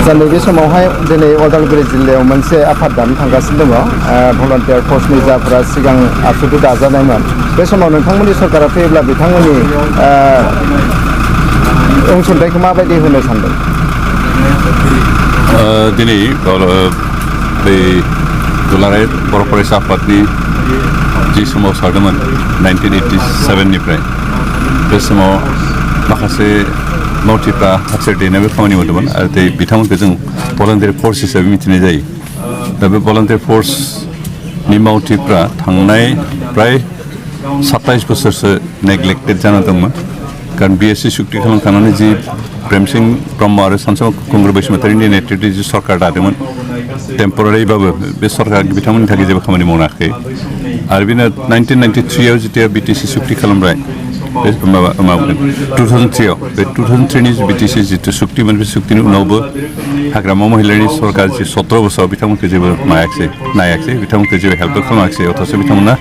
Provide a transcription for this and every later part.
नैबे समावहाय दिनै उदालगुरि जिल्लायाव मोनसे आफाद दानो थांगासिनो दङ भलन्टियार फर्सनि जाफोरा सिगां आसुथु दाजानायमोन बे समाव नोंथांमोननि सरकारा फैयोब्ला बिथांमोननि अनसुंथाइखौ माबायदि होनो सानदों? दिनै बे दुलाराय बर' फरायसा आफादनि जि समाव सारदोंमोन 1987 निफ्राय बे समाव माखासे मावथिफ्रा हाथियार दैनायबो खामानि मावदोंमोन आरो बिथांमोनखौ जों भलन्टियार फर्स हिसाबै मिथिनाय जायो। दा बे भलन्टियार फर्सनि मावथिफ्रा थांनाय प्राय 27 बोसोरसो नेग्लेक्टेड जाना दंमोन कारण BSc सुक्ति खालामखांनानै जि प्रेमसिं ब्रह्म आरो सानसुमा खुंगुर बैसुमतारिनि नेतृत्वै जि सरकार दादोंमोन टेम्परारिबाबो बे सरकार बिथांमोननि थाखाय जेबो खामानि मावाखै आरो बिनो 1993 आव जितिया BTC सुक्ति खालामबाय बे 2003 आव बे 2003 नि BTC जितु सुक्तिमोन बे सुक्तिनि उनावबो हाग्रामा महिलानि सरकार जि 17 बोसोराव बिथांमोनखौ जेबो नायाखै बिथांमोनखौ जेबो हेल्पबो खालामाखै अथच बिथांमोना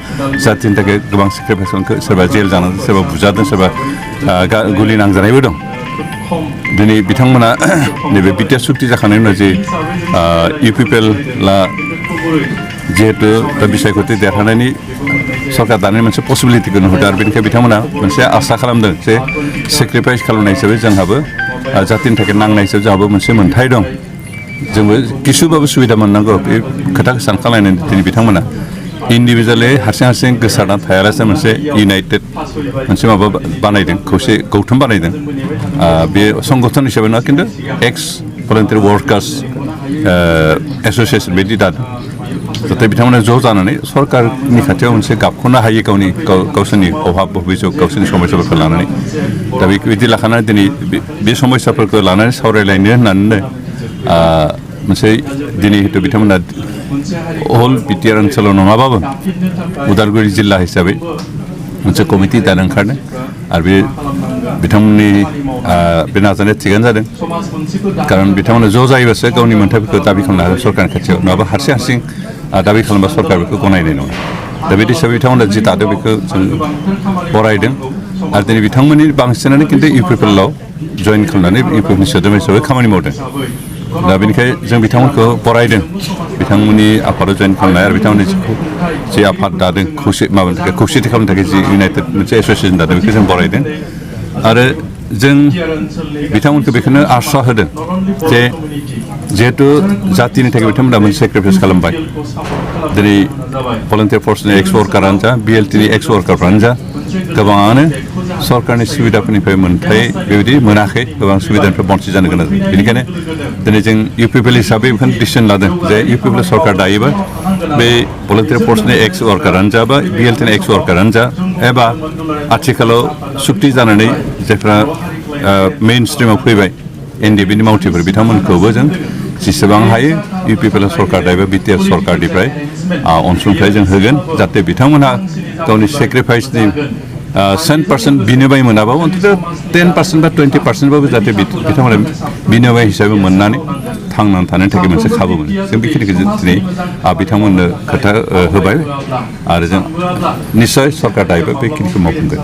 जातिनि थाखाय गोबां सेक्रिफाइस खालामखो सोरबा जेल जानानै सोरबा बुजादों सोरबा गुलि नांजानायबो दं। दिनै बिथांमोना नैबे बिटिआर सुक्ति जाखांनायनि उनाव जे UPPLआ जिहेतु दा बिसायख'थि देरहानायनि सरकार दानायनि मोनसे पसिबिलिटिखौ नुहुरदों आरो बेनिखायनो बिथांमोना मोनसे आसा खालामदों जे सेक्रिफाइस खालामनाय हिसाबै जोंहाबो जातिनि थाखाय नांनाय हिसाबै जोंहाबो मोनसे मोन्थाय दं जोंबो किसुबाबो सुबिदा मोननांगौ बे खोथाखौ सानखांलायनानै दिनै बिथांमोना इन्डिभिजुवेलि हारसिं गोसारना थायालासे मोनसे इउनाइटेड मोनसे माबा बानायदों खौसे गौथुम बानायदों बे संगठन हिसाबै नङा खिन्थु एक्स भलन्टियार वार्कार्स एस'सिएसन बिदि दादों जाहाथे बिथांमोना ज' जानानै सरकारनि खाथियाव मोनसे गाबख'नो हायो गावसोरनि अभाब अभियोग गावसोरनि समस्याफोरखौ लानानै दा बिदि लाखानानै दिनै बे समस्याफोरखौ लानानै सावरायलायनो होननानै मोनसे दिनै हयथ' बिथांमोना हल बिटिआर ओनसोलाव नङाबाबो उदालगुरि जिल्ला हिसाबै मोनसे कमिटि दानो ओंखारदों आरो बे बिथांमोननि बे नाजानाया थिगानो जादों कारण बिथांमोना ज' जायोबासो गावनि मोन्थाइफोरखौ दाबि खालामनो हागोन सरकारनि खाथियाव नङाबा हारसिं दाबि खालामबा सरकार बेखौ गनायनाय नङा दा बे हिसाबै बिथांमोना जि दादों बेखौ जों बरायदों आरो दिनै बिथांमोननि बांसिनानो खिन्थु UPPLआव जइन खालामनानै UPPLनि सोद्रोमा हिसाबै खामानि मावदों दा बेनिखायनो जों बिथांमोनखौ बरायदों बिथांमोननि आफादाव जइन खालामनाय आरो बिथांमोननि जि आफाद दादों माबानि थाखाय खौसेथि खालामनो थाखाय जि इउनाइटेड मोनसे एस'सिएसन दादों बेखौ जों बरायदों आरो जों बिथांमोनखौ बेखौनो आसा होदों जे जिहेतु जातिनि थाखाय बिथांमोना मोनसे सेक्रिफाइस खालामबाय दिनै भलन्टियार फर्सनि एक्स वार्कारानो जा BLTनि एक्स वार्कारफ्रानो जा गोबाङानो सरकारनि सुबिदाफोरनिफ्राय मोन्थाय बेबायदि मोनाखै गोबां सुबिदानिफ्राय बन्सित जानो गोनां जादों बेनिखायनो दिनै जों UPPL हिसाबै बेखौनो डिसिसन लादों जे UPPL सरकार दायोबा बे भलन्टियार फर्सनि एक्स वार्कारानो जा बा BLTनि एक्स वार्कारानो जा एबा आथिखालाव सुक्ति जानानै जायफ्रा मेइन स्ट्रिमाव फैबाय NDBनि मावथिफोर बिथांमोनखौबो जों जेसेबां हायो UPPL सरकार दायोबा BTR सरकारनिफ्राय अनसुंथाइ जों होगोन जाहाथे बिथांमोनहा गावनि सेक्रिफाइसनि 100% बिनिमय मोनाबाबो अन्तत 10% बा 20%बाबो जाहाथे बिथांमोना बिनिमय हिसाबै मोननानै थांनानै थानो थाखाय मोनसे खाबु मोनो जों बेखिनिखौ जों दिनै बिथांमोननो खोथा होबाय आरो जों निस्सय सरकार दायोबा बेखिनिखौ मावफुंगोन।